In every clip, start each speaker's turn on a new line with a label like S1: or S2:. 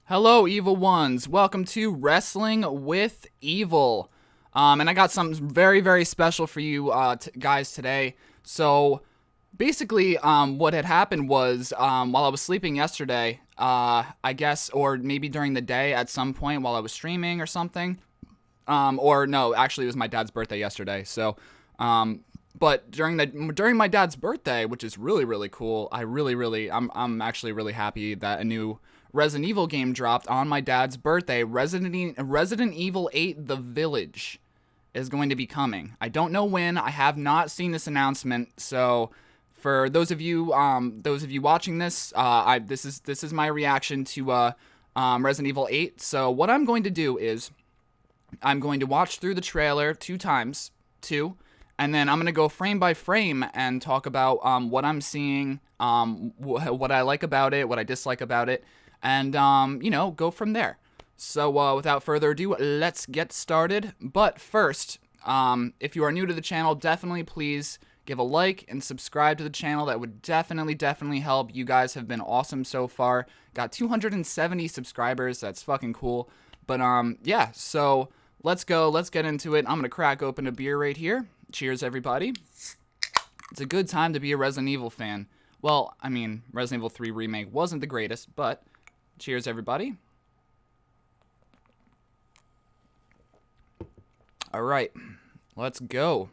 S1: Hello, evil ones. Welcome to Wrestling with Evil. And I got something very, very special for you guys today. So, basically, what had happened was while I was sleeping yesterday, I guess, or maybe during the day at some point while I was streaming or something. Or no, actually, it was my dad's birthday yesterday. So, but during my dad's birthday, which is really really cool, I'm actually really happy that a new Resident Evil game dropped on my dad's birthday. Resident Evil 8: The Village is going to be coming. I don't know when. I have not seen this announcement. So for those of you watching this, this is my reaction to Resident Evil 8. So what I'm going to do is I'm going to watch through the trailer two times, and then I'm going to go frame by frame and talk about what I'm seeing, what I like about it, what I dislike about it, and, go from there. So without further ado, let's get started. But first, if you are new to the channel, definitely please give a like and subscribe to the channel. That would definitely help. You guys have been awesome so far. Got 270 subscribers. That's fucking cool. But, yeah, so let's go. Let's get into it. I'm going to crack open a beer right here. Cheers, everybody. It's a good time to be a Resident Evil fan. Well, I mean, Resident Evil 3 Remake wasn't the greatest, but cheers, everybody. All right, let's go.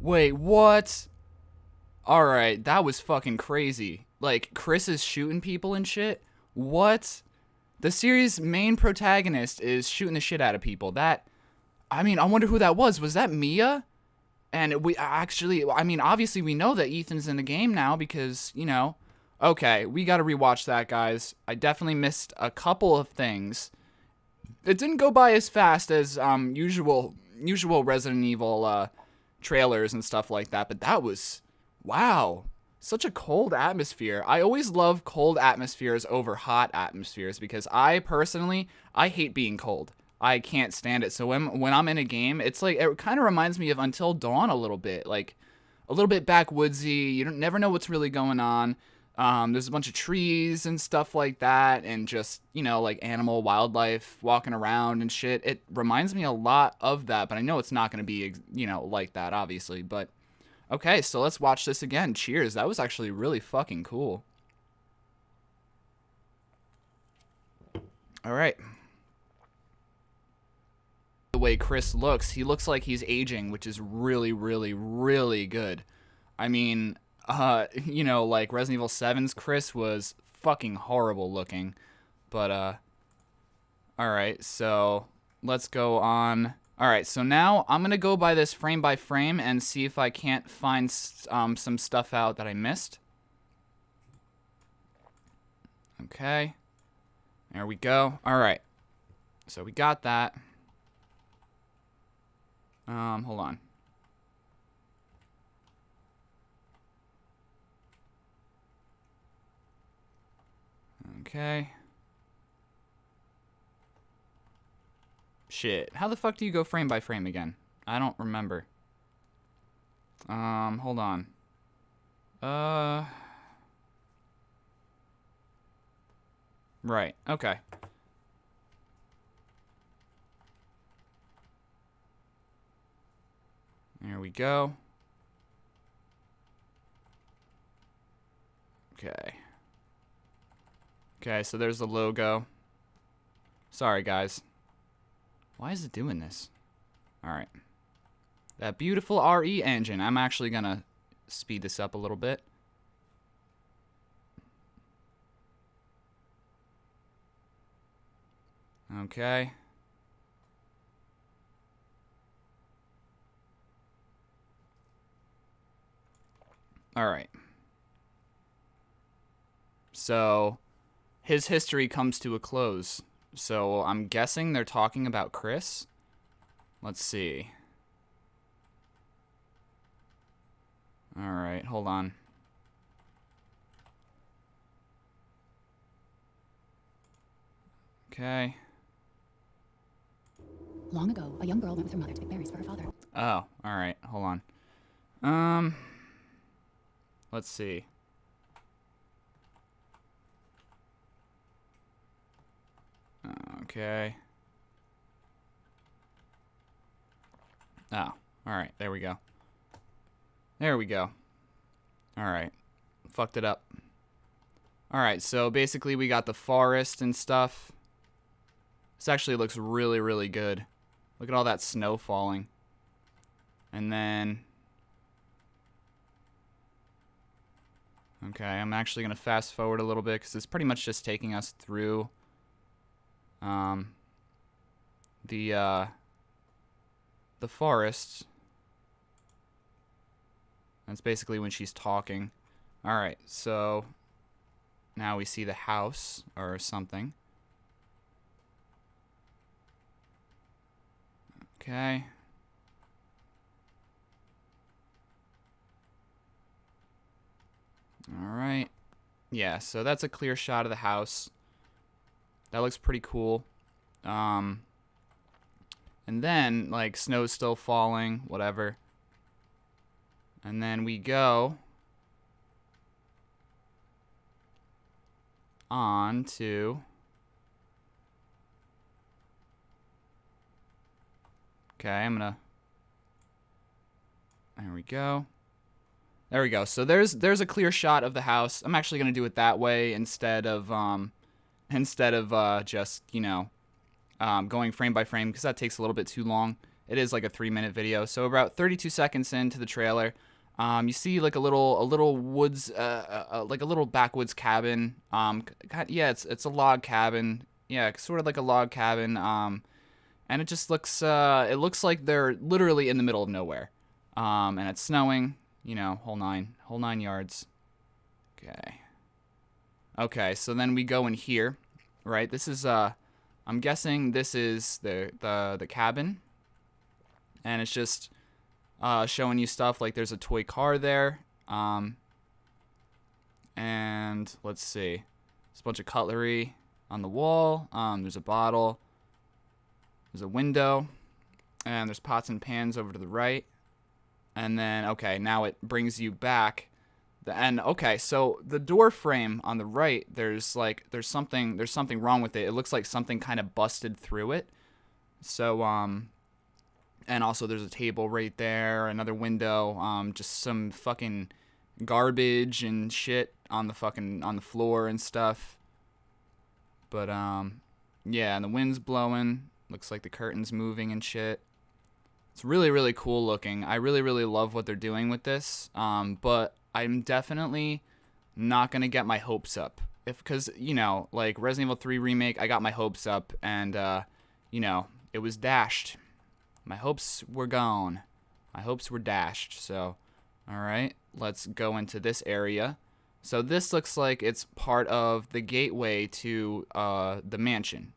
S1: Wait, what? All right, that was fucking crazy. Like, Chris is shooting people and shit? What? The series' main protagonist is shooting the shit out of people. I wonder who that was. Was that Mia? And obviously we know that Ethan's in the game now because, okay, we gotta rewatch that, guys. I definitely missed a couple of things. It didn't go by as fast as usual Resident Evil trailers and stuff like that, but that was, wow, such a cold atmosphere. I always love cold atmospheres over hot atmospheres because I hate being cold. I can't stand it. So when I'm in a game, it's like, it kind of reminds me of Until Dawn a little bit, like a little bit backwoodsy. You don't never know what's really going on. There's a bunch of trees and stuff like that, and just, like animal wildlife walking around and shit. It reminds me a lot of that, but I know it's not going to be, like that, obviously. But okay, so let's watch this again. Cheers. That was actually really fucking cool. All right. The way Chris looks, he looks like he's aging, which is really, really, really good. I mean, like Resident Evil 7's Chris was fucking horrible looking. But, alright, so let's go on. Alright, so now I'm gonna go by this frame by frame and see if I can't find some stuff out that I missed. Okay. There we go. Alright. So we got that. Hold on. Okay. Shit. How the fuck do you go frame by frame again? I don't remember. Hold on. Right. Okay. There we go. Okay. Okay, so there's the logo. Sorry, guys. Why is it doing this? Alright. That beautiful RE engine. I'm actually gonna speed this up a little bit. Okay. Alright. So, his history comes to a close. So, I'm guessing they're talking about Chris? Let's see. Alright, hold on. Okay.
S2: Long ago, a young girl went with her mother to pick berries for her father.
S1: Oh, alright, hold on. Let's see. Okay. Oh, alright. There we go. There we go. Alright. Fucked it up. Alright, so basically we got the forest and stuff. This actually looks really, really good. Look at all that snow falling. And then... Okay, I'm actually going to fast forward a little bit because it's pretty much just taking us through the forest. That's basically when she's talking. Alright, so now we see the house or something. Okay. Alright. Yeah, so that's a clear shot of the house. That looks pretty cool. And then, like, snow's still falling, whatever. And then we go on to... Okay, I'm gonna... There we go. There we go. So there's a clear shot of the house. I'm actually gonna do it that way instead of just, you know, going frame by frame because that takes a little bit too long. It is like a 3-minute video. So about 32 seconds into the trailer, you see like a little woods, like a little backwoods cabin. Yeah, it's a log cabin. Yeah, sort of like a log cabin. And it just looks, it looks like they're literally in the middle of nowhere. And it's snowing, you know, whole nine yards. Okay. Okay, so then we go in here, right? This is, I'm guessing this is the cabin. And it's just, showing you stuff like there's a toy car there. And let's see. There's a bunch of cutlery on the wall. There's a bottle. There's a window. And there's pots and pans over to the right. And then, okay, now it brings you back. And okay, so the door frame on the right, there's something wrong with it. It looks like something kind of busted through it. So, and also there's a table right there, another window, just some fucking garbage and shit on the floor and stuff. But, yeah, and the wind's blowing. Looks like the curtain's moving and shit. It's really, really cool looking. I really, really love what they're doing with this. But I'm definitely not going to get my hopes up. Because, you know, like Resident Evil 3 Remake, I got my hopes up and, you know, it was dashed. My hopes were gone. My hopes were dashed. So, alright, let's go into this area. So this looks like it's part of the gateway to the mansion.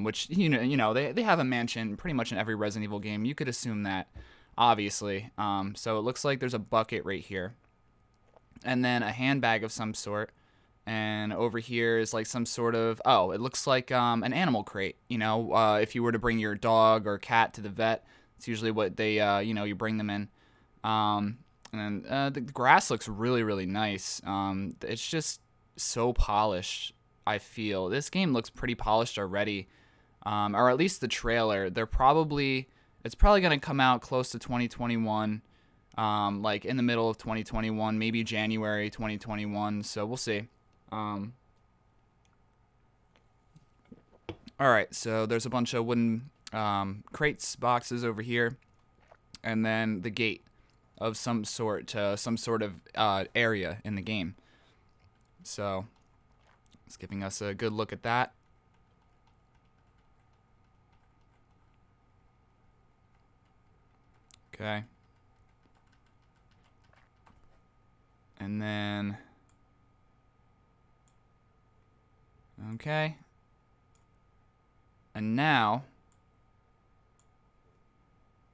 S1: Which, you know, they have a mansion pretty much in every Resident Evil game. You could assume that, obviously. So it looks like there's a bucket right here. And then a handbag of some sort. And over here is like some sort of, oh, it looks like an animal crate. You know, if you were to bring your dog or cat to the vet, it's usually what they, you know, you bring them in. And then the grass looks really, really nice. It's just so polished. I feel this game looks pretty polished already, or at least the trailer. It's probably gonna come out close to 2021, like in the middle of 2021, maybe January 2021. So we'll see. All right, so there's a bunch of wooden crates, boxes over here, and then the gate of some sort to some sort of area in the game. So. It's giving us a good look at that. Okay. And then... Okay. And now...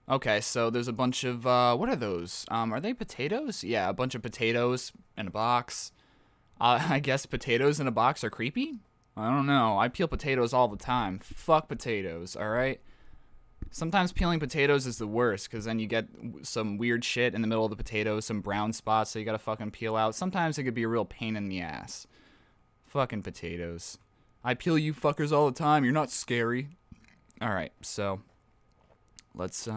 S1: Okay, so there's a bunch of, what are those? Are they potatoes? Yeah, a bunch of potatoes in a box. I guess potatoes in a box are creepy? I don't know. I peel potatoes all the time. Fuck potatoes, alright? Sometimes peeling potatoes is the worst, because then you get some weird shit in the middle of the potatoes, some brown spots that you gotta fucking peel out. Sometimes it could be a real pain in the ass. Fucking potatoes. I peel you fuckers all the time. You're not scary. Alright, so let's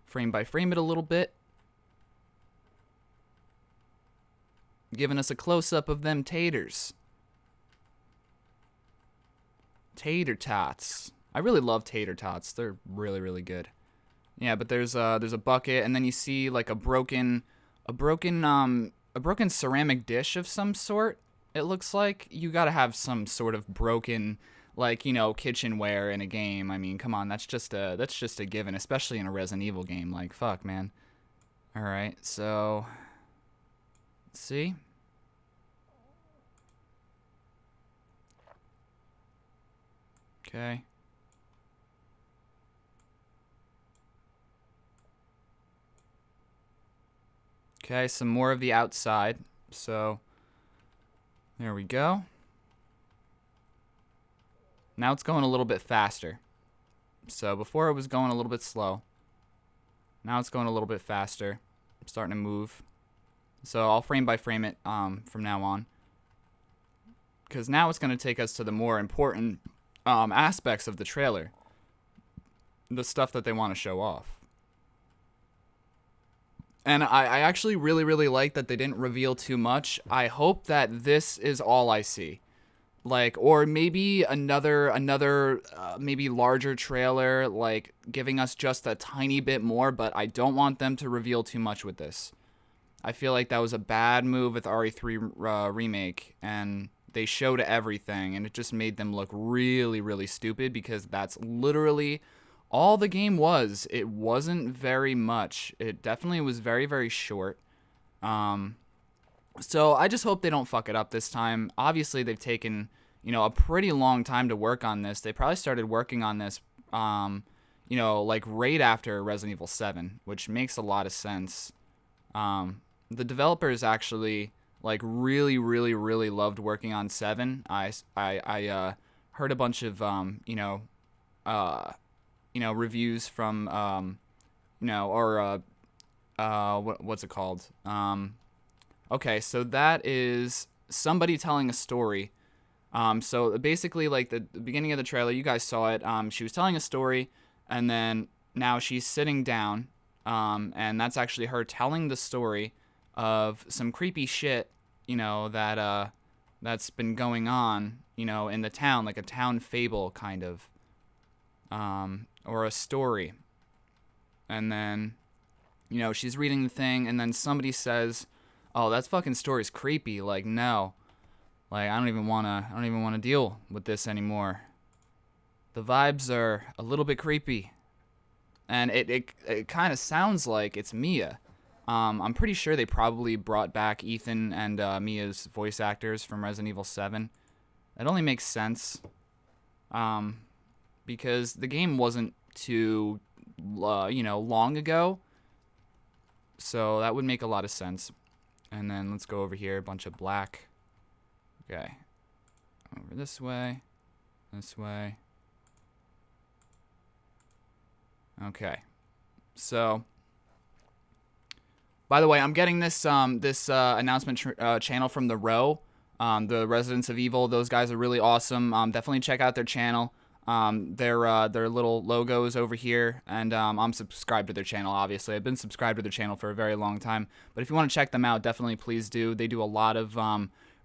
S1: frame by frame it a little bit. Giving us a close-up of them taters. Tater tots. I really love tater tots. They're really, really good. Yeah, but there's a bucket, and then you see like a broken ceramic dish of some sort. It looks like you gotta have some sort of broken, like, you know, kitchenware in a game. I mean, come on, that's just a given, especially in a Resident Evil game. Like, fuck, man. All right, so let's see. Okay. Okay, some more of the outside. So there we go. Now it's going a little bit faster. So before it was going a little bit slow. Now it's going a little bit faster. I'm starting to move. So I'll frame by frame it from now on. Because now it's going to take us to the more important aspects of the trailer. The stuff that they want to show off. And I actually really, really like that they didn't reveal too much. I hope that this is all I see. Like, or maybe another maybe larger trailer, like giving us just a tiny bit more, but I don't want them to reveal too much with this. I feel like that was a bad move with RE3 remake, and they showed everything, and it just made them look really, really stupid, because that's literally all the game was. It wasn't very much. It definitely was very, very short. So I just hope they don't fuck it up this time. Obviously, they've taken, you know, a pretty long time to work on this. They probably started working on this, you know, like right after Resident Evil 7, which makes a lot of sense. The developers actually, like, really, really, really loved working on 7. I heard a bunch of, you know, reviews from, you know, or, what's it called? Okay, so that is somebody telling a story. So basically, like, the beginning of the trailer, you guys saw it. She was telling a story, and then now she's sitting down, and that's actually her telling the story of some creepy shit, you know, that that's been going on, you know, in the town, like a town fable kind of, or a story. And then, you know, she's reading the thing, and then somebody says, "Oh, that fucking story's creepy." Like, no, like, I don't even wanna deal with this anymore. The vibes are a little bit creepy, and it kind of sounds like it's Mia. I'm pretty sure they probably brought back Ethan and Mia's voice actors from Resident Evil 7. It only makes sense, because the game wasn't too, you know, long ago, so that would make a lot of sense. And then let's go over here, a bunch of black. Okay, over this way, this way. Okay, so, by the way, I'm getting this announcement channel from the Row, the Residents of Evil. Those guys are really awesome. Definitely check out their channel. Their little logos over here, and I'm subscribed to their channel. Obviously, I've been subscribed to their channel for a very long time. But if you want to check them out, definitely please do. They do a lot of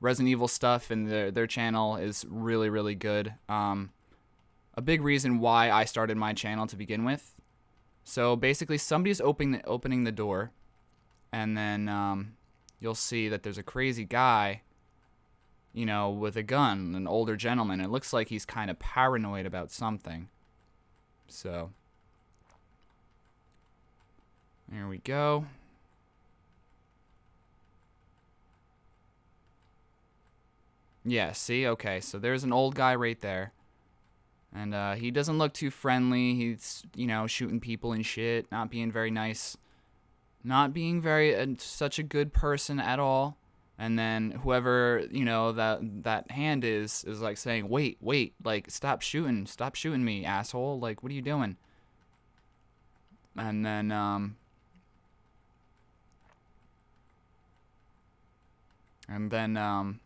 S1: Resident Evil stuff, and their channel is really, really good. A big reason why I started my channel to begin with. So basically, somebody's opening the door, and then you'll see that there's a crazy guy, you know, with a gun, an older gentleman. It looks like he's kind of paranoid about something. So, there we go. Yeah, see? Okay, so there's an old guy right there. And he doesn't look too friendly. He's, you know, shooting people and shit, not being very nice. Not being very such a good person at all. And then whoever, you know, that hand is like saying, wait, like, stop shooting me, asshole. Like, what are you doing? And then, and then,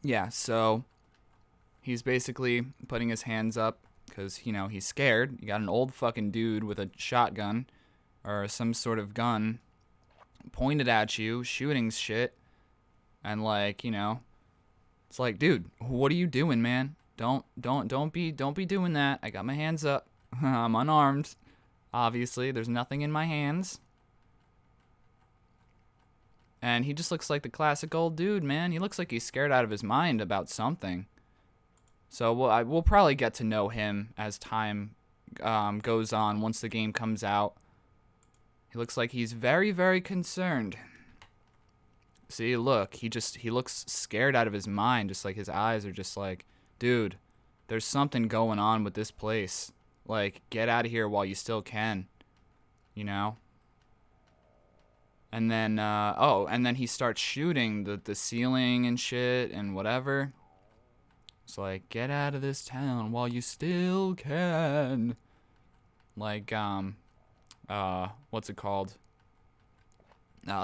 S1: yeah, so he's basically putting his hands up because, you know, he's scared. You got an old fucking dude with a shotgun or some sort of gun pointed at you, shooting shit. And, like, you know, it's like, dude, what are you doing, man? Don't be doing that. I got my hands up. I'm unarmed. Obviously, there's nothing in my hands. And he just looks like the classic old dude, man. He looks like he's scared out of his mind about something. So we'll probably get to know him as time goes on once the game comes out. He looks like he's very, very concerned. See, look, he looks scared out of his mind. Just like his eyes are just like, dude, there's something going on with this place. Like, get out of here while you still can. You know? And then, and then he starts shooting the ceiling and shit and whatever. It's like, get out of this town while you still can. Like, what's it called?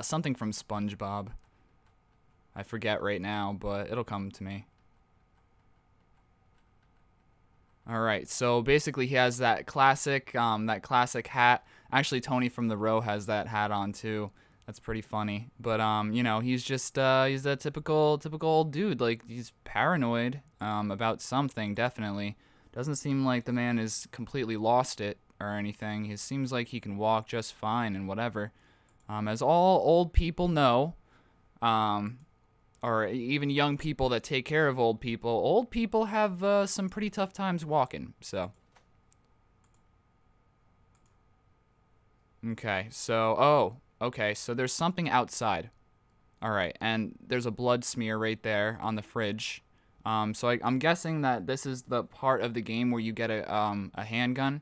S1: Something from SpongeBob. I forget right now, but it'll come to me. Alright, so basically he has that classic hat. Actually, Tony from the row has that hat on too. That's pretty funny. But, you know, he's just, he's that typical old dude. Like, he's paranoid, about something, definitely. Doesn't seem like the man is completely lost it or anything. He seems like he can walk just fine and whatever. As all old people know, or even young people that take care of old people have, some pretty tough times walking, so. Okay, so, okay, so there's something outside. Alright, and there's a blood smear right there on the fridge. So I'm guessing that this is the part of the game where you get a handgun.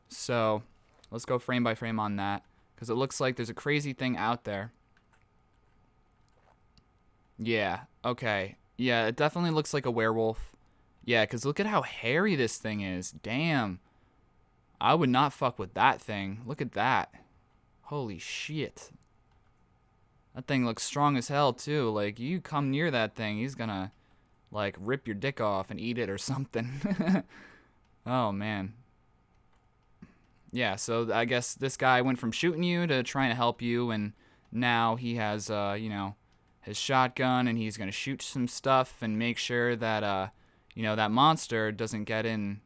S1: So, let's go frame by frame on that. Because it looks like there's a crazy thing out there. Yeah, okay. Yeah, it definitely looks like a werewolf. Yeah, because look at how hairy this thing is. Damn. I would not fuck with that thing. Look at that. Holy shit. That thing looks strong as hell, too. Like, you come near that thing, he's gonna, like, rip your dick off and eat it or something. Oh, man. Yeah, so I guess this guy went from shooting you to trying to help you, and now he has, you know, his shotgun, and he's gonna shoot some stuff and make sure that, you know, that monster doesn't get in,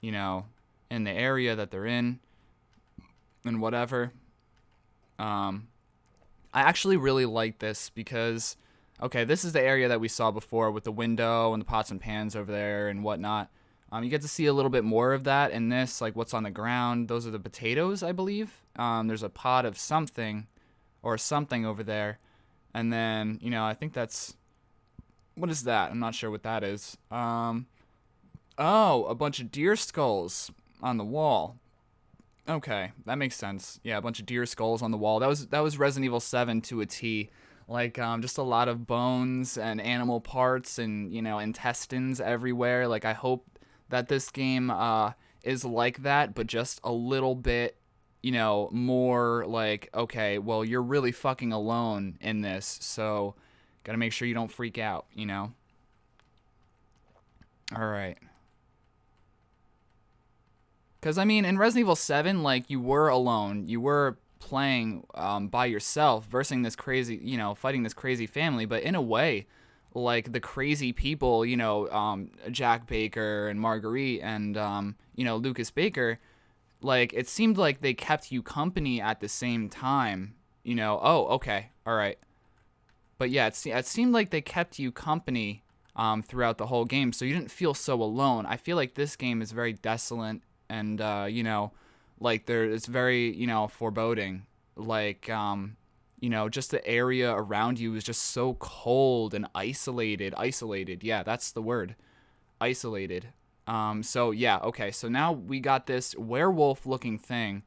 S1: you know, in the area that they're in, and whatever. I actually really like this because, okay, this is the area that we saw before with the window and the pots and pans over there and whatnot. You get to see a little bit more of that in this, like what's on the ground. Those are the potatoes, I believe. There's a pot of something or something over there. And then, you know, I think that's, what is that? I'm not sure what that is. Oh, a bunch of deer skulls on the wall. Okay, that makes sense. Yeah, a bunch of deer skulls on the wall. That was Resident Evil 7 to a T. Like, just a lot of bones and animal parts and, you know, intestines everywhere. Like, I hope that this game is like that, but just a little bit, you know, more like, okay, well, you're really fucking alone in this, so gotta make sure you don't freak out, you know? Alright. Because, I mean, in Resident Evil 7, like, you were alone. You were playing by yourself, versing this crazy, you know, fighting this crazy family. But in a way, like, the crazy people, you know, Jack Baker and Marguerite and, you know, Lucas Baker, like, it seemed like they kept you company at the same time. You know, oh, okay, all right. But yeah, it seemed like they kept you company throughout the whole game, so you didn't feel so alone. I feel like this game is very desolate and, you know, like it's very, you know, foreboding. Like, you know, just the area around you is just so cold and isolated. Isolated, yeah, that's the word. Isolated. So, yeah, okay, so now we got this werewolf-looking thing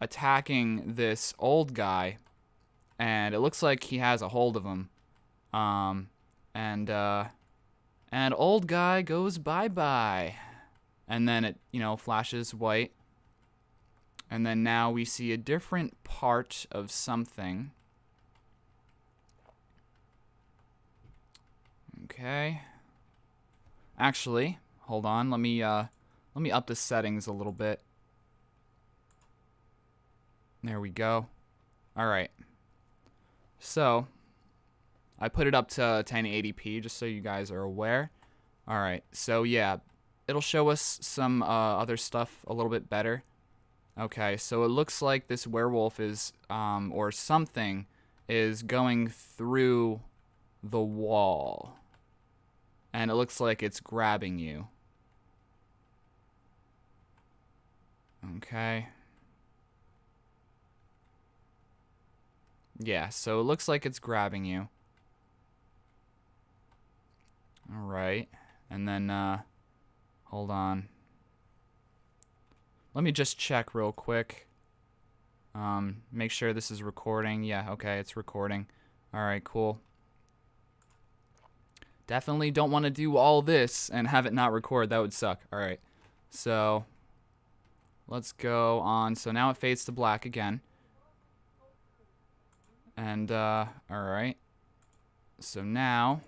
S1: attacking this old guy, and it looks like he has a hold of him. And old guy goes bye-bye. and then it, flashes white. And then now we see a different part of something. Okay. Actually, hold on. Let me up the settings a little bit. There we go. All right. So, I put it up to 1080p just so you guys are aware. All right. So, yeah, it'll show us some other stuff a little bit better. Okay, so it looks like this werewolf is, or something, is going through the wall. And it looks like it's grabbing you. Okay. Yeah, so it looks like it's grabbing you. Alright. And then, hold on. Let me just check real quick. Make sure this is recording. Yeah, okay, it's recording. Alright, cool. Definitely don't want to do all this and have it not record. That would suck. Alright, so let's go on. So now it fades to black again. And, alright. So now,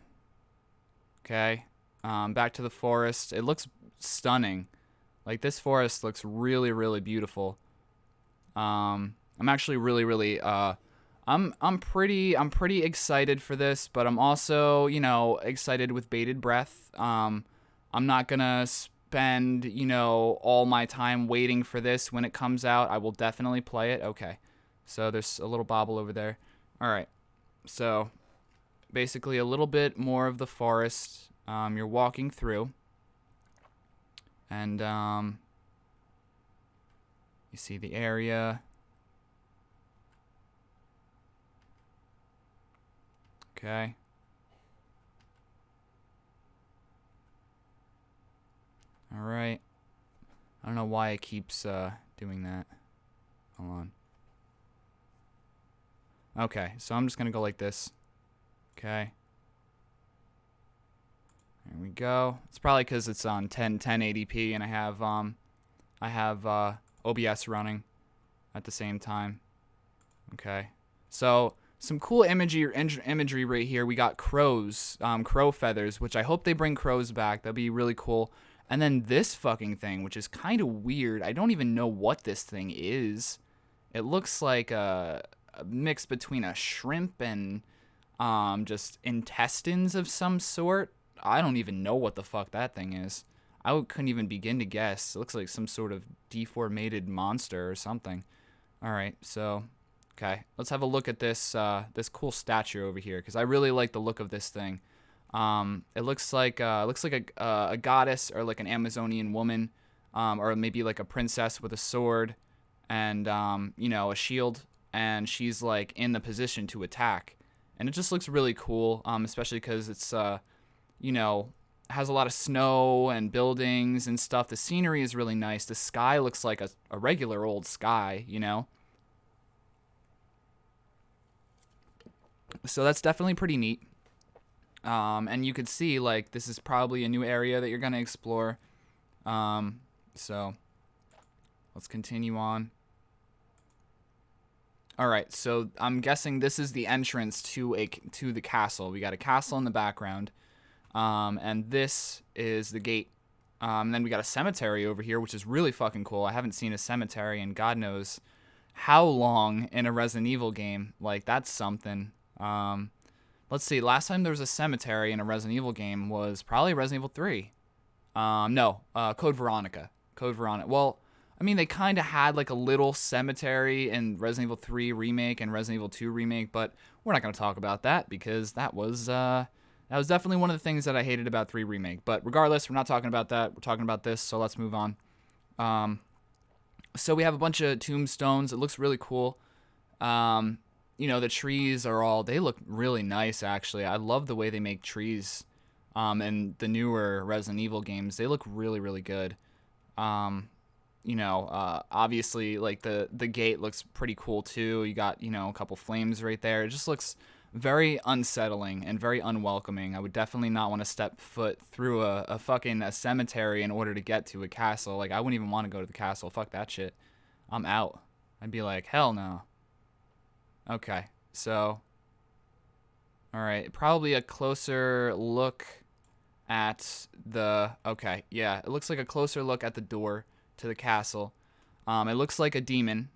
S1: okay, back to the forest. It looks stunning. Like, this forest looks really, really beautiful. I'm actually really, I'm pretty excited for this, but I'm also, excited with bated breath. I'm not gonna spend, all my time waiting for this when it comes out. I will definitely play it. Okay. So there's a little bobble over there. All right. So basically a little bit more of the forest. You're walking through. And you see the area. Okay. All right. I don't know why it keeps doing that. Hold on. Okay, so I'm just gonna go like this. Okay. There we go. It's probably because it's on 1080p and I have OBS running at the same time. Okay. So some cool imagery right here. We got crows, crow feathers, which I hope they bring crows back. That'd be really cool. And then this fucking thing, which is kind of weird. I don't even know what this thing is. It looks like a mix between a shrimp and just intestines of some sort. I don't even know what the fuck that thing is. Couldn't even begin to guess. It looks like some sort of deformated monster or something. All right, so okay, let's have a look at this this cool statue over here because I really like the look of this thing. It looks like a goddess or like an Amazonian woman, or maybe like a princess with a sword and a shield, and she's like in the position to attack, and it just looks really cool, especially because it's has a lot of snow and buildings and stuff. The scenery is really nice. The sky looks like a regular old sky, So that's definitely pretty neat. And you could see, like, this is probably a new area that you're going to explore. So let's continue on. All right, so I'm guessing this is the entrance to the castle. We got a castle in the background. And this is the gate. And then we got a cemetery over here, which is really fucking cool. I haven't seen a cemetery in God knows how long in a Resident Evil game. Like, that's something. Let's see. Last time there was a cemetery in a Resident Evil game was probably Resident Evil 3. No, Code Veronica. Code Veronica. Well, I mean, they kind of had like a little cemetery in Resident Evil 3 Remake and Resident Evil 2 Remake, but we're not going to talk about that because that was definitely one of the things that I hated about 3 Remake. But regardless, we're not talking about that. We're talking about this, so let's move on. So we have a bunch of tombstones. It looks really cool. The trees they look really nice, actually. I love the way they make trees. And the newer Resident Evil games, they look really, really good. Obviously, like the gate looks pretty cool too. You got, a couple flames right there. It just looks very unsettling and very unwelcoming. I would definitely not want to step foot through a fucking a cemetery in order to get to a castle. Like, I wouldn't even want to go to the castle. Fuck that shit. I'm out. I'd be like, hell no. Okay, so, all right, probably a closer look at the, okay, yeah, it looks like a closer look at the door to the castle. It looks like a demon.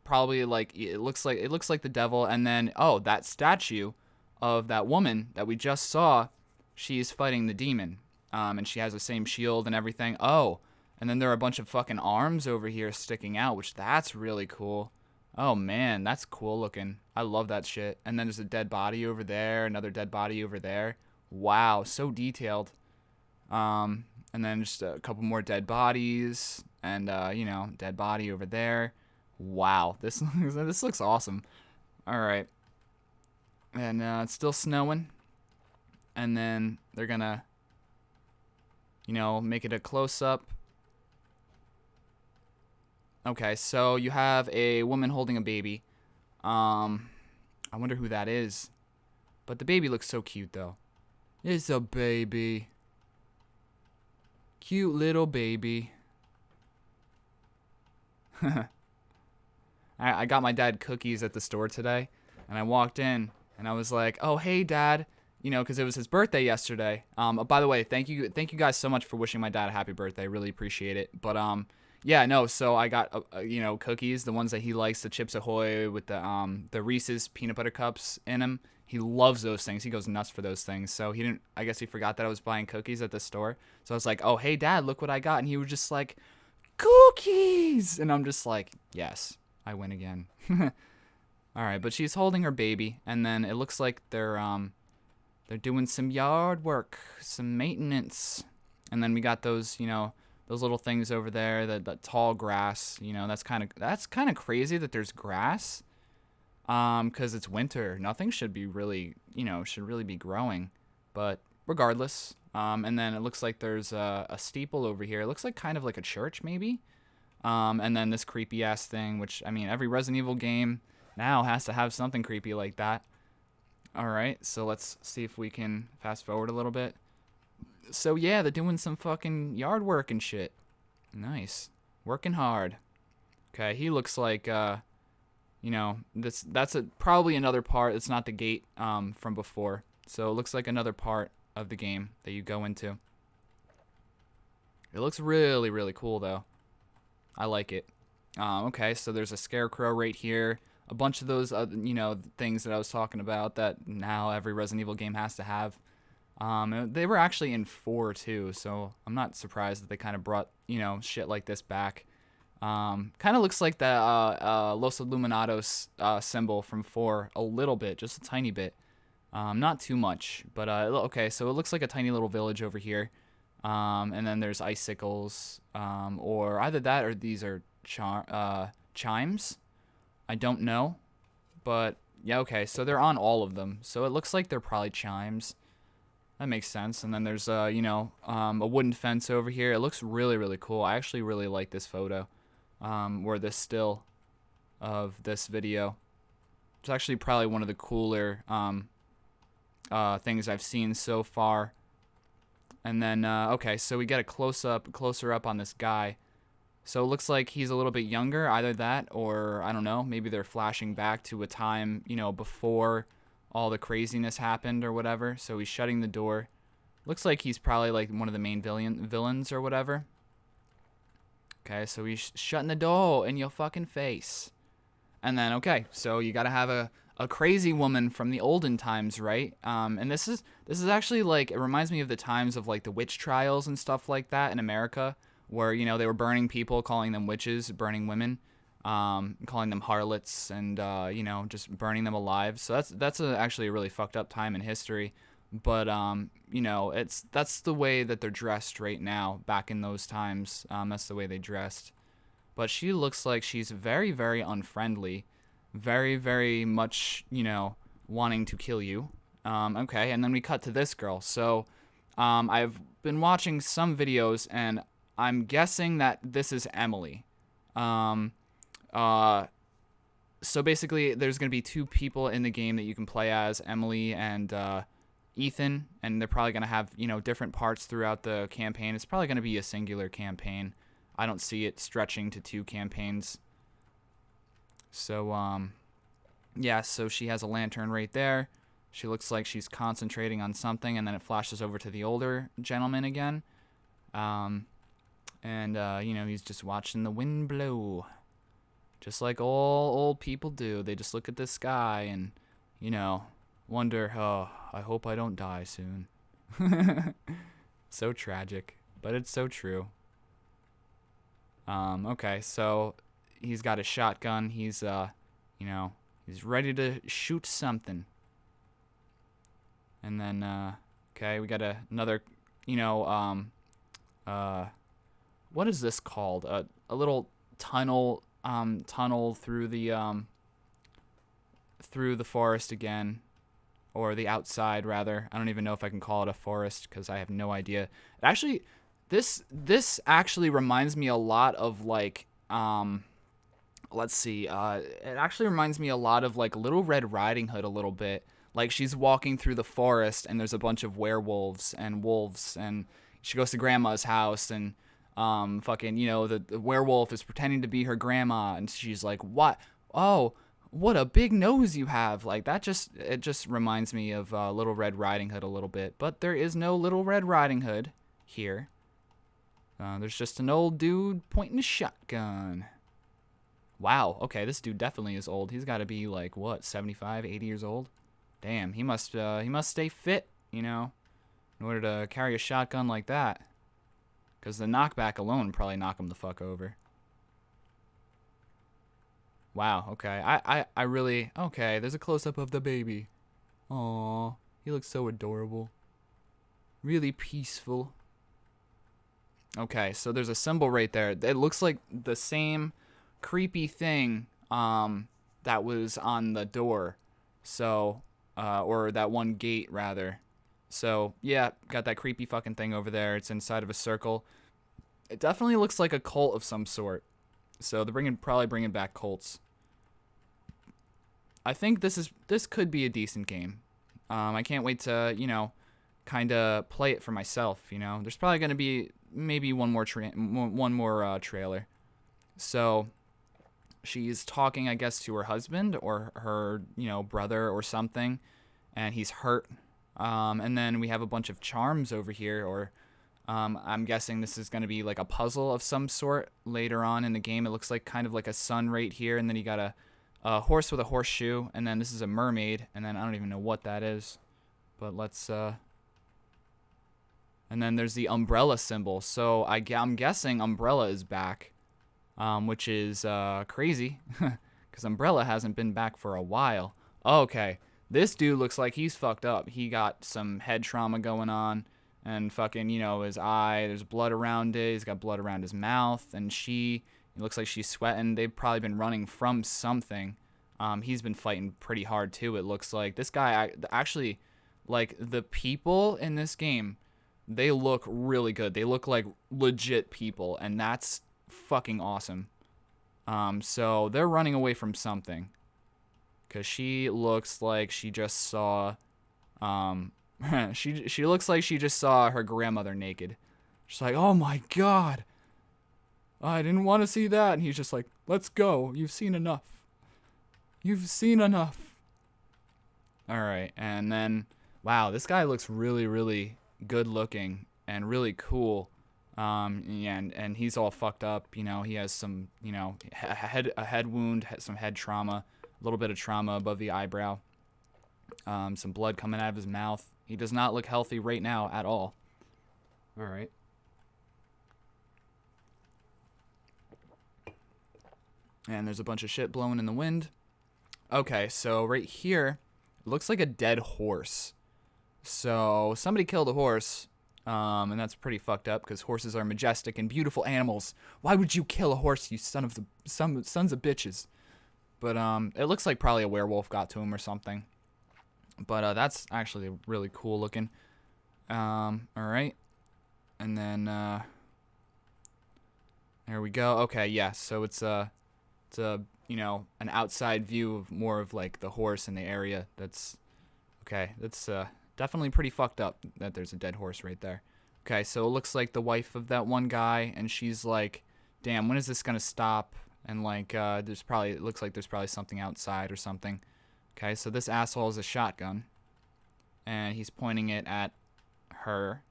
S1: Probably like it looks like the devil, and then that statue of that woman that we just saw, she's fighting the demon. And she has the same shield and everything. Oh, and then there are a bunch of fucking arms over here sticking out, which that's really cool. Oh man, that's cool looking. I love that shit. And then there's a dead body over there, another dead body over there. Wow, so detailed. And then just a couple more dead bodies, and dead body over there. Wow, this this looks awesome. All right, and it's still snowing, and then they're gonna, make it a close up. Okay, so you have a woman holding a baby. I wonder who that is, but the baby looks so cute though. It's a baby. Cute little baby. I got my dad cookies at the store today, and I walked in, and I was like, "Oh, hey, Dad," because it was his birthday yesterday. By the way, thank you guys so much for wishing my dad a happy birthday. Really appreciate it. But yeah, no. So I got cookies, the ones that he likes, the Chips Ahoy with the Reese's peanut butter cups in them. He loves those things. He goes nuts for those things. So he didn't. I guess he forgot that I was buying cookies at the store. So I was like, "Oh, hey, Dad, look what I got," and he was just like, "Cookies," and I'm just like, "Yes." I win again. All right, but she's holding her baby, and then it looks like they're doing some yard work, some maintenance, and then we got those those little things over there, that tall grass. That's kind of crazy that there's grass, because it's winter. Nothing should be really should really be growing, but regardless. And then it looks like there's a steeple over here. It looks like kind of like a church maybe. And then this creepy ass thing, which, I mean, every Resident Evil game now has to have something creepy like that. Alright, so let's see if we can fast forward a little bit. So yeah, they're doing some fucking yard work and shit. Nice. Working hard. Okay, he looks like, that's probably another part. It's not the gate, from before. So it looks like another part of the game that you go into. It looks really, really cool, though. I like it. Okay, so there's a scarecrow right here. A bunch of those, things that I was talking about that now every Resident Evil game has to have. They were actually in 4 too, so I'm not surprised that they kind of brought, shit like this back. Kind of looks like the Los Illuminados symbol from 4 a little bit, just a tiny bit. Not too much, but okay, so it looks like a tiny little village over here. And then there's icicles, or either that or these are chimes. I don't know, but yeah, okay, so they're on all of them. So it looks like they're probably chimes. That makes sense. And then there's a wooden fence over here. It looks really, really cool. I actually really like this photo, or this still of this video. It's actually probably one of the cooler things I've seen so far. And then, okay, so we get a closer up on this guy. So it looks like he's a little bit younger, either that, or, I don't know, maybe they're flashing back to a time, before all the craziness happened or whatever. So he's shutting the door. Looks like he's probably, like, one of the main villains or whatever. Okay, so he's shutting the door in your fucking face. And then, okay, so you gotta have a crazy woman from the olden times, right? And this is actually, like, it reminds me of the times of, like, the witch trials and stuff like that in America, where, they were burning people, calling them witches, burning women, calling them harlots, and, just burning them alive. So that's actually a really fucked up time in history. But, that's the way that they're dressed right now, back in those times. That's the way they dressed. But she looks like she's very, very unfriendly. Very, very much, wanting to kill you. Okay, and then we cut to this girl. So, I've been watching some videos, and I'm guessing that this is Emily. so basically, there's going to be 2 people in the game that you can play as, Emily and Ethan, and they're probably going to have, different parts throughout the campaign. It's probably going to be a singular campaign. I don't see it stretching to 2 campaigns. So, yeah, so she has a lantern right there. She looks like she's concentrating on something, and then it flashes over to the older gentleman again. And he's just watching the wind blow. Just like all old people do. They just look at the sky and, wonder, oh, I hope I don't die soon. So tragic, but it's so true. Okay, so he's got a shotgun. He's ready to shoot something. And then, okay, we got another, what is this called? A little tunnel through the forest again, or the outside rather. I don't even know if I can call it a forest because I have no idea. It actually, this actually reminds me a lot of like let's see. It actually reminds me a lot of like Little Red Riding Hood a little bit. Like she's walking through the forest and there's a bunch of werewolves and wolves, and she goes to grandma's house and the werewolf is pretending to be her grandma, and she's like, what? Oh, what a big nose you have. Like it just reminds me of Little Red Riding Hood a little bit, but there is no Little Red Riding Hood here. There's just an old dude pointing a shotgun. Wow, okay, this dude definitely is old. He's got to be like, what, 75, 80 years old? Damn, he must stay fit, in order to carry a shotgun like that. Because the knockback alone would probably knock him the fuck over. Wow, okay. I really... Okay, there's a close-up of the baby. Aww, he looks so adorable. Really peaceful. Okay, so there's a symbol right there. It looks like the same creepy thing that was on the door. So, or that one gate, rather. So, yeah, got that creepy fucking thing over there. It's inside of a circle. It definitely looks like a cult of some sort. So they're probably bringing back cults. I think this could be a decent game. I can't wait to, kind of play it for myself, There's probably going to be maybe one more trailer. So she's talking, I guess, to her husband or her, brother or something, and he's hurt. And then we have a bunch of charms over here, or I'm guessing this is going to be like a puzzle of some sort later on in the game. It looks like kind of like a sun right here, and then you got a horse with a horseshoe, and then this is a mermaid, and then I don't even know what that is. But let's... And then there's the umbrella symbol. So I'm guessing Umbrella is back, which is crazy, because Umbrella hasn't been back for a while. Okay, this dude looks like he's fucked up. He got some head trauma going on. And fucking, his eye, there's blood around it. He's got blood around his mouth. And it looks like she's sweating. They've probably been running from something. He's been fighting pretty hard, too, it looks like. This guy, actually, like, the people in this game, they look really good. They look like legit people. And that's fucking awesome. So they're running away from something. Because she looks like she just saw... she looks like she just saw her grandmother naked. She's like, oh my god, I didn't want to see that. And he's just like, let's go. You've seen enough. You've seen enough. Alright, and then, wow, this guy looks really, really good looking and really cool. And he's all fucked up. He has some, a head wound, some head trauma, a little bit of trauma above the eyebrow. Some blood coming out of his mouth. He does not look healthy right now at all. All right. And there's a bunch of shit blowing in the wind. Okay, so right here, it looks like a dead horse. So somebody killed a horse, and that's pretty fucked up because horses are majestic and beautiful animals. Why would you kill a horse, you sons of bitches? But it looks like probably a werewolf got to him or something. But that's actually really cool looking. All right. And then there we go. Okay, yeah. So it's a an outside view of more of like the horse in the area. That's okay. That's definitely pretty fucked up that there's a dead horse right there. Okay, so it looks like the wife of that one guy, and she's like, damn, when is this gonna stop? And like, it looks like there's probably something outside or something. Okay, so this asshole has a shotgun, and he's pointing it at her.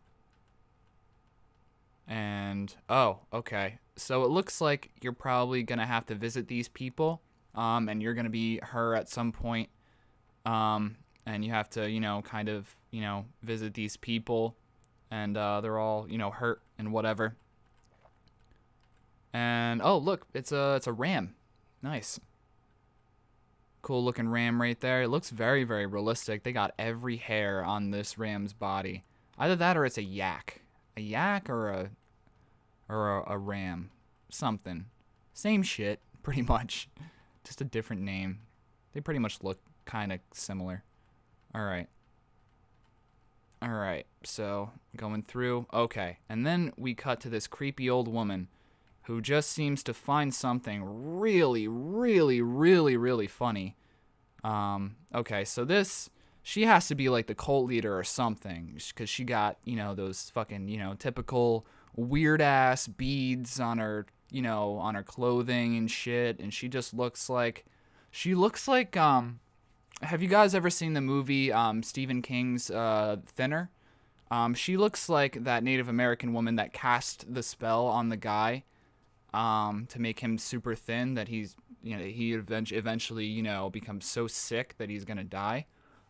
S1: And, oh, okay. So it looks like you're probably gonna have to visit these people, and you're gonna be her at some point, and you have to, kind of, visit these people, and they're all, hurt and whatever. And oh, look, it's a ram. Nice. Cool looking ram right there. It looks very, very realistic. They got every hair on this ram's body. Either that or it's a yak. A yak or a ram. Something. Same shit, pretty much. Just a different name. They pretty much look kind of similar. Alright. Alright, so going through. Okay, and then we cut to this creepy old woman who just seems to find something really, really, really, really funny. Okay, so she has to be like the cult leader or something, because she got, those fucking, typical weird ass beads on her, on her clothing and shit, and she looks like, have you guys ever seen the movie, Stephen King's, Thinner? She looks like that Native American woman that cast the spell on the guy, to make him super thin that he eventually, becomes so sick that he's gonna die.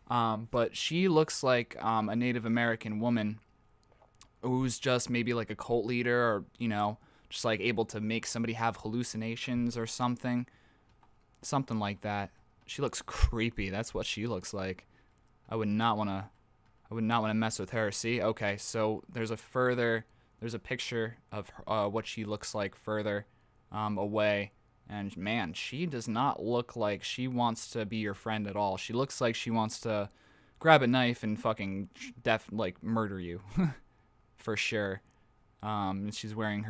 S1: But she looks like a Native American woman who's just maybe like a cult leader, or just like able to make somebody have hallucinations or something like that. She looks creepy. That's what she looks like. I would not want to mess with her. See? Okay, so there's a picture of what she looks like further away. And man, she does not look like she wants to be your friend at all. She looks like she wants to grab a knife and fucking murder you. For sure. She's wearing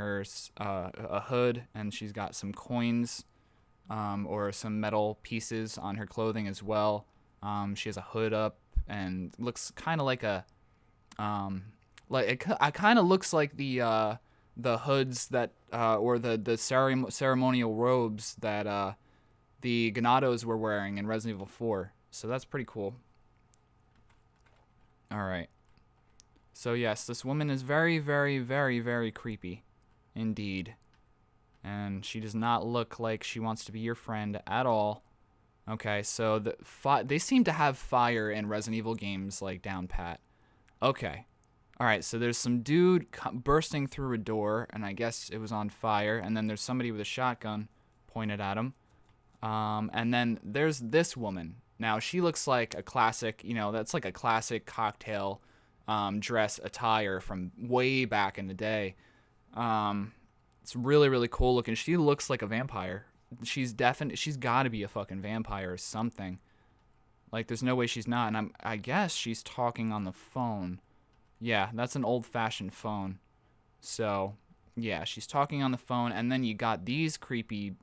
S1: a hood, and she's got some coins or some metal pieces on her clothing as well. She has a hood up and looks kind of like a it kind of looks like the hoods that or the ceremonial robes that the Ganados were wearing in Resident Evil 4. So that's pretty cool. All right. So yes, this woman is very, very, very, very creepy, indeed, and she does not look like she wants to be your friend at all. Okay, so they seem to have fire in Resident Evil games like down pat. Okay. Alright, so there's some dude bursting through a door, and I guess it was on fire, and then there's somebody with a shotgun pointed at him. And then there's this woman. Now, she looks like a classic, that's like a classic cocktail dress attire from way back in the day. It's really, really cool looking. She looks like a vampire. She's got to be a fucking vampire or something. Like, there's no way she's not, and I guess she's talking on the phone. Yeah, that's an old-fashioned phone. So, yeah, she's talking on the phone, and then you got these creepy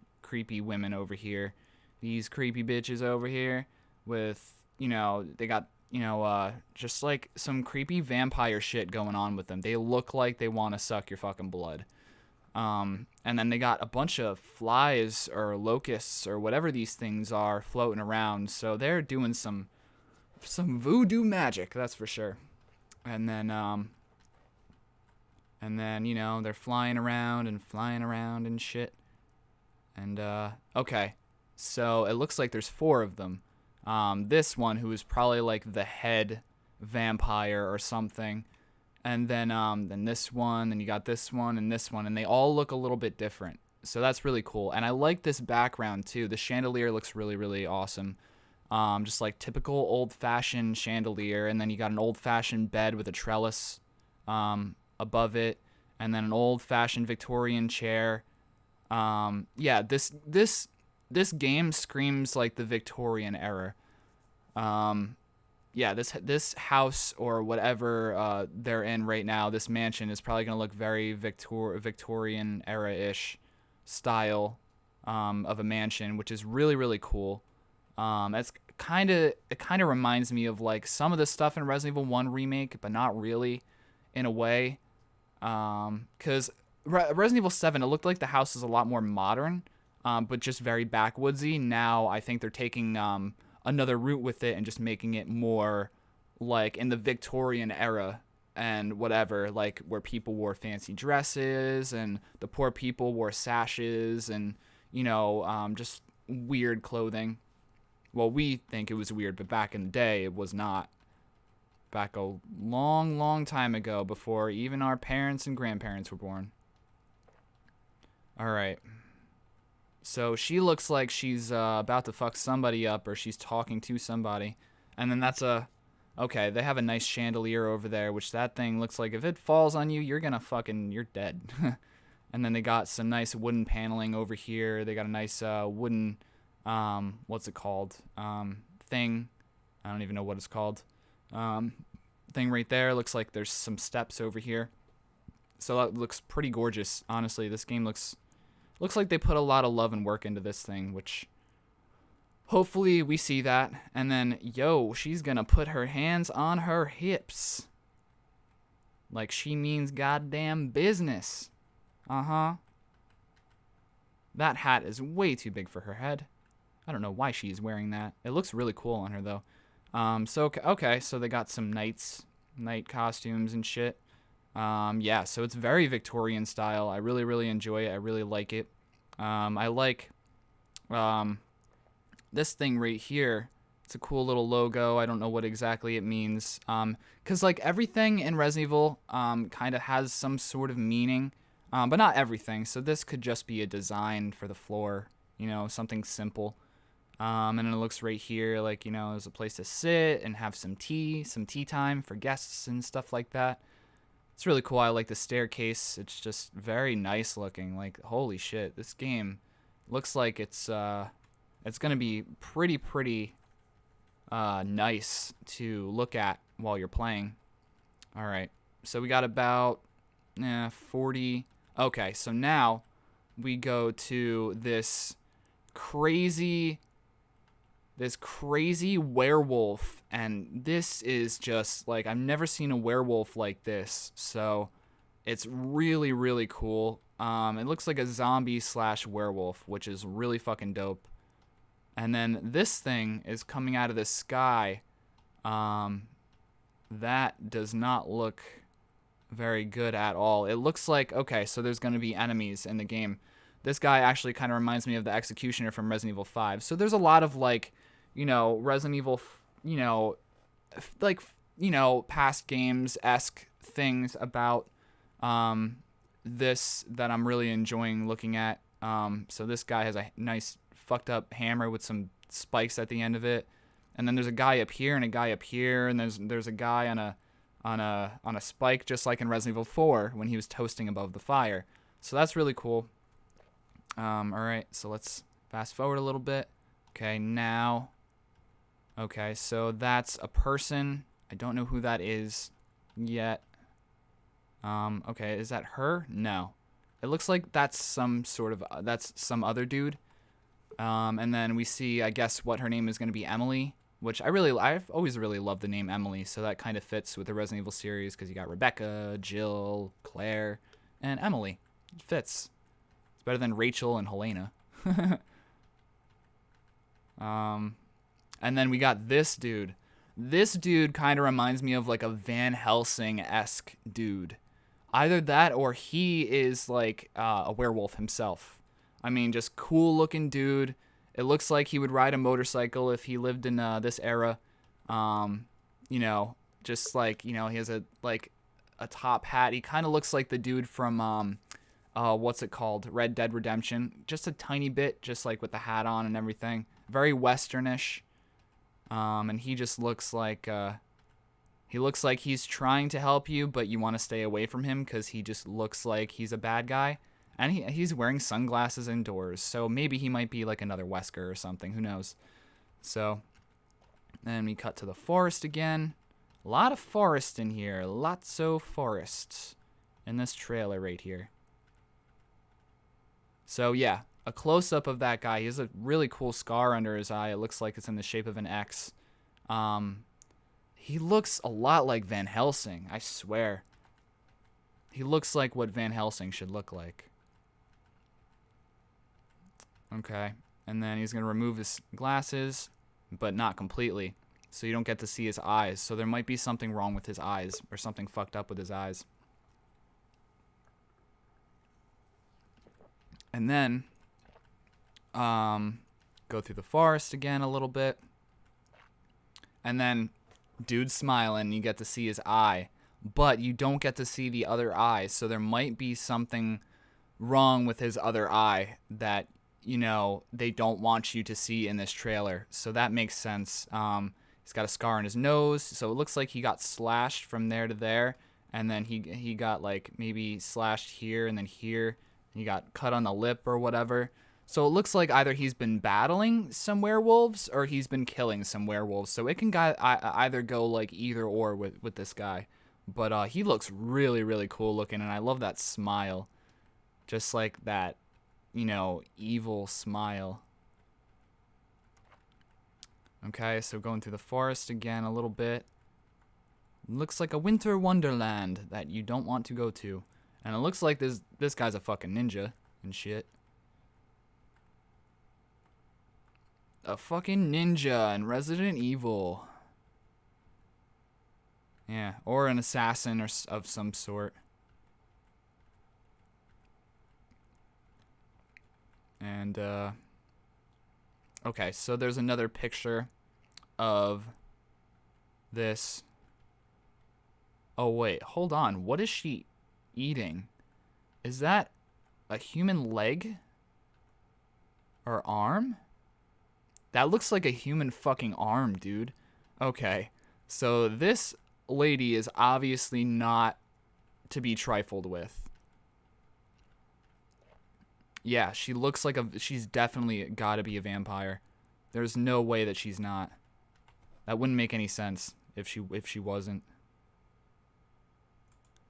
S1: women over here. These creepy bitches over here with, they got, just like some creepy vampire shit going on with them. They look like they want to suck your fucking blood. And then they got a bunch of flies or locusts or whatever these things are floating around. So they're doing some voodoo magic, that's for sure. And then, they're flying around and shit. And, okay. So it looks like there's 4 of them. This one, who is probably like the head vampire or something. And then this one, and you got this one, and they all look a little bit different. So that's really cool. And I like this background, too. The chandelier looks really, really awesome. Just like typical old-fashioned chandelier, and then you got an old-fashioned bed with a trellis above it, and then an old-fashioned Victorian chair. Yeah, this game screams like the Victorian era. Yeah, this house or whatever they're in right now, this mansion is probably gonna look very Victorian era-ish style. of a mansion, which is really, really cool. It kind of reminds me of like some of the stuff in Resident Evil 1 remake, but not really, in a way. Because Resident Evil 7, it looked like the house is a lot more modern, but just very backwoodsy. Now I think they're taking another route with it and just making it more like in the Victorian era and whatever, like where people wore fancy dresses and the poor people wore sashes and, just weird clothing. Well, we think it was weird, but back in the day, it was not. Back a long, long time ago, before even our parents and grandparents were born. All right. So she looks like she's about to fuck somebody up, or she's talking to somebody. And then okay, they have a nice chandelier over there, which that thing looks like if it falls on you, you're dead. And then they got some nice wooden paneling over here. They got a nice wooden, what's it called? Thing. I don't even know what it's called. Thing right there. Looks like there's some steps over here. So that looks pretty gorgeous. Honestly, this game looks like they put a lot of love and work into this thing, which hopefully we see that. And then, she's gonna put her hands on her hips. Like she means goddamn business. Uh-huh. That hat is way too big for her head. I don't know why she's wearing that. It looks really cool on her, though. Okay, so they got some night costumes and shit. Yeah, so it's very Victorian style. I really, really enjoy it. I really like it. I like this thing right here. It's a cool little logo. I don't know what exactly it means. Because like everything in Resident Evil kind of has some sort of meaning, but not everything. So this could just be a design for the floor, something simple. And it looks right here like, there's a place to sit and have some tea time for guests and stuff like that. It's really cool. I like the staircase. It's just very nice looking. Like, holy shit, this game looks like it's going to be pretty nice to look at while you're playing. All right. So we got about 40. Okay, so now we go to this crazy werewolf, and this is just like, I've never seen a werewolf like this, so it's really, really cool. It looks like a zombie / werewolf, which is really fucking dope. And then this thing is coming out of the sky. That does not look very good at all. It looks like, okay, so there's going to be enemies in the game. This guy actually kind of reminds me of the Executioner from Resident Evil 5. So there's a lot of like, Resident Evil, past games-esque things about this that I'm really enjoying looking at. So this guy has a nice fucked up hammer with some spikes at the end of it. And then there's a guy up here and a guy up here, and there's a guy on a spike, just like in Resident Evil 4 when he was toasting above the fire. So that's really cool. All right, so let's fast forward a little bit. Okay, now. Okay, so that's a person. I don't know who that is yet. Okay, is that her? No. It looks like that's some other dude. And then we see, I guess, what her name is going to be, Emily, which I've always really loved the name Emily, so that kind of fits with the Resident Evil series because you got Rebecca, Jill, Claire, and Emily. It fits. It's better than Rachel and Helena. And then we got this dude. This dude kind of reminds me of like a Van Helsing-esque dude. Either that or he is like a werewolf himself. I mean, just cool looking dude. It looks like he would ride a motorcycle if he lived in this era. Just like, he has a top hat. He kind of looks like the dude from what's it called? Red Dead Redemption. Just a tiny bit, just like with the hat on and everything. Very westernish. And he just looks like he's trying to help you, but you want to stay away from him because he just looks like he's a bad guy. And he's wearing sunglasses indoors, so maybe he might be like another Wesker or something. Who knows? So then we cut to the forest again. A lot of forest in here. Lots of forests in this trailer right here. So yeah, a close-up of that guy. He has a really cool scar under his eye. It looks like it's in the shape of an X. He looks a lot like Van Helsing, I swear. He looks like what Van Helsing should look like. Okay, and then he's going to remove his glasses, but not completely, so you don't get to see his eyes. So there might be something wrong with his eyes, or something fucked up with his eyes. And then, go through the forest again a little bit. And then, dude's smiling, you get to see his eye. But you don't get to see the other eye, so there might be something wrong with his other eye that, you know, they don't want you to see in this trailer. So that makes sense. He's got a scar on his nose, so it looks like he got slashed from there to there. And then he got, like, maybe slashed here and then here. He got cut on the lip or whatever. So it looks like either he's been battling some werewolves or he's been killing some werewolves. So it can either go like either or with this guy. But he looks really, really cool looking, and I love that smile. Just like that, you know, evil smile. Okay, so going through the forest again a little bit. Looks like a winter wonderland that you don't want to go to. And it looks like this guy's a fucking ninja and shit. A fucking ninja in Resident Evil. Yeah, or an assassin or of some sort. And, okay, so there's another picture of this. Oh, wait, hold on. What is she eating? Is that a human leg? Or arm? That looks like a human fucking arm, dude. Okay, so this lady is obviously not to be trifled with. Yeah, she looks like she's definitely gotta be a vampire. There's no way that she's not. That wouldn't make any sense if she wasn't.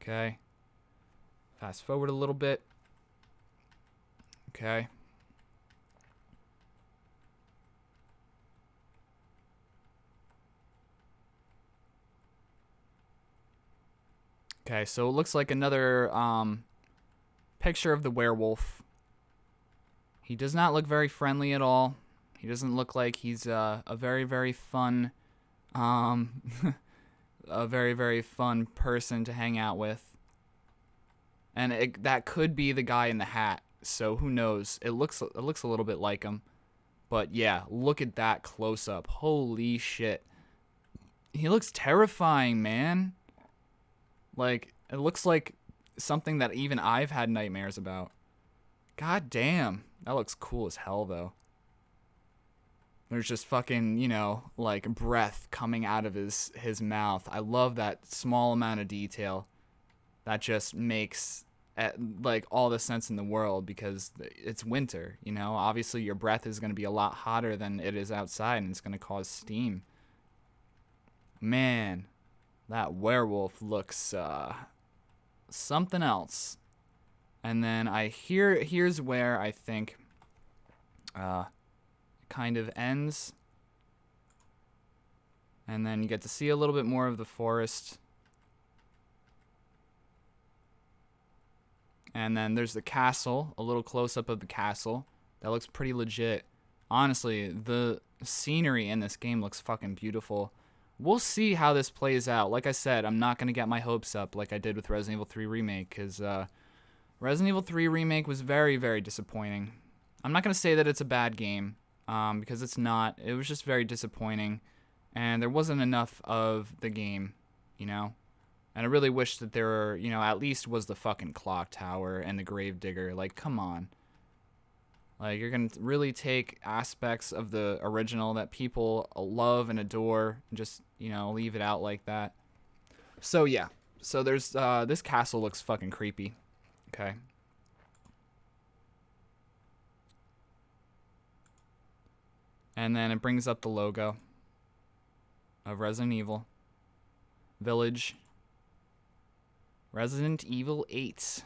S1: Okay. Fast forward a little bit. Okay. Okay, so it looks like another picture of the werewolf. He does not look very friendly at all. He doesn't look like he's a very, very fun, a very, very fun person to hang out with. And that could be the guy in the hat. So who knows? It looks a little bit like him. But yeah, look at that close up. Holy shit. He looks terrifying, man. Like, it looks like something that even I've had nightmares about. God damn. That looks cool as hell, though. There's just fucking, you know, like, breath coming out of his mouth. I love that small amount of detail. That just makes, like, all the sense in the world because it's winter, you know? Obviously, your breath is going to be a lot hotter than it is outside, and it's going to cause steam. Man. That werewolf looks something else. And then here's where I think it kind of ends. And then you get to see a little bit more of the forest. And then there's the castle, a little close-up of the castle. That looks pretty legit. Honestly, the scenery in this game looks fucking beautiful. We'll see how this plays out. Like I said, I'm not going to get my hopes up like I did with Resident Evil 3 Remake, because Resident Evil 3 Remake was very, very disappointing. I'm not going to say that it's a bad game, because it's not. It was just very disappointing, and there wasn't enough of the game, you know? And I really wish that there were, you know, at least was the fucking clock tower and the grave digger. Like, come on. Like, you're going to really take aspects of the original that people love and adore and just, you know, leave it out like that. So, yeah. So, there's, this castle looks fucking creepy. Okay. And then it brings up the logo of Resident Evil Village. Resident Evil 8.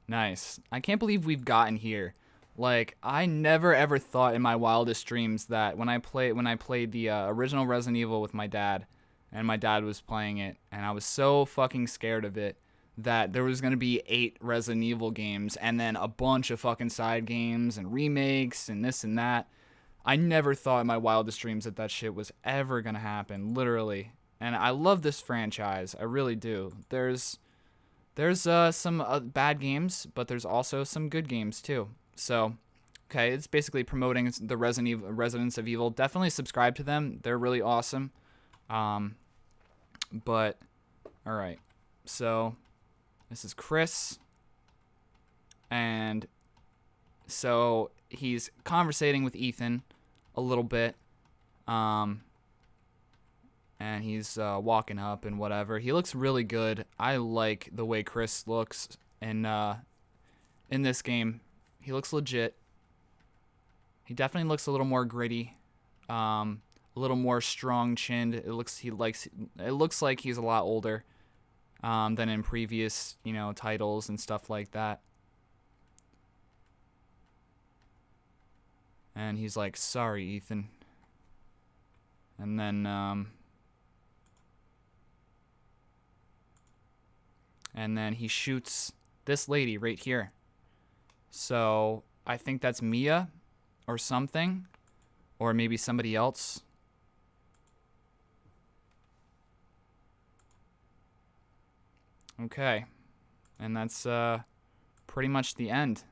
S1: Nice. I can't believe we've gotten here. Like, I never ever thought in my wildest dreams that when I played the original Resident Evil with my dad, and my dad was playing it, and I was so fucking scared of it that there was gonna be 8 Resident Evil games and then a bunch of fucking side games and remakes and this and that. I never thought in my wildest dreams that that shit was ever gonna happen, literally. And I love this franchise, I really do. There's some bad games, but there's also some good games too. So, okay, it's basically promoting the Residents of Evil. Definitely subscribe to them. They're really awesome. But all right. So, this is Chris, and so he's conversating with Ethan a little bit. And he's walking up and whatever. He looks really good. I like the way Chris looks in this game. He looks legit. He definitely looks a little more gritty, a little more strong-chinned. It looks like he's a lot older than in previous, titles and stuff like that. And he's like, "Sorry, Ethan." And then he shoots this lady right here. So I think that's Mia or something, or maybe somebody else. Okay, and that's pretty much the end.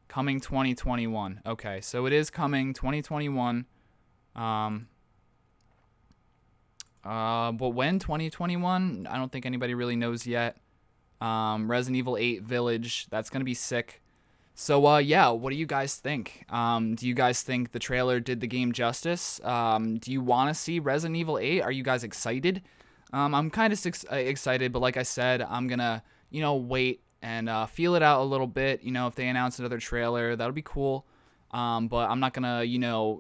S1: Coming 2021. Okay, so it is coming 2021. But when 2021? I don't think anybody really knows yet. Resident Evil 8 Village, that's gonna be sick. So yeah, what do you guys think? Do you guys think the trailer did the game justice? Do you want to see Resident Evil 8? Are you guys excited? I'm kind of excited, but like I said, I'm gonna wait and feel it out a little bit. If they announce another trailer, that'll be cool. But I'm not gonna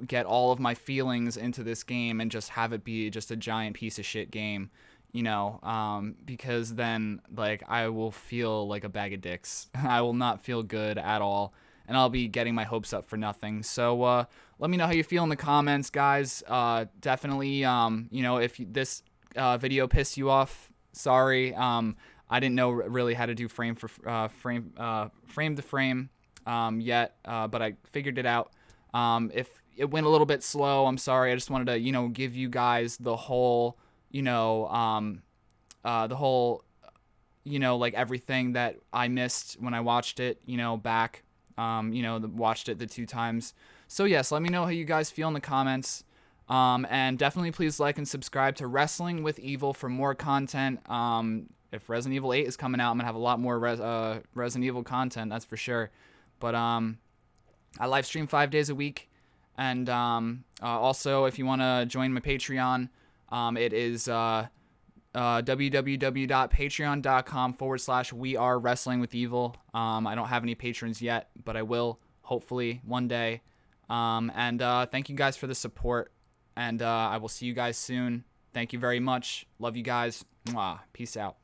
S1: get all of my feelings into this game and just have it be just a giant piece of shit game. Because then I will feel like a bag of dicks. I will not feel good at all, and I'll be getting my hopes up for nothing. So let me know how you feel in the comments, guys. Definitely, if this video pissed you off, sorry. I didn't know really how to do frame to frame yet, but I figured it out. If it went a little bit slow, I'm sorry. I just wanted to give you guys the whole everything that I missed when I watched it, back, watched it the 2 times. So yes, let me know how you guys feel in the comments. And definitely please like and subscribe to Wrestling with Evil for more content. If Resident Evil 8 is coming out, I'm gonna have a lot more Resident Evil content, that's for sure. But I live stream 5 days a week, and also if you want to join my Patreon, it is www.patreon.com/wearewrestlingwithevil. I don't have any patrons yet, but I will hopefully one day. And thank you guys for the support, and I will see you guys soon. Thank you very much. Love you guys. Mwah. Peace out.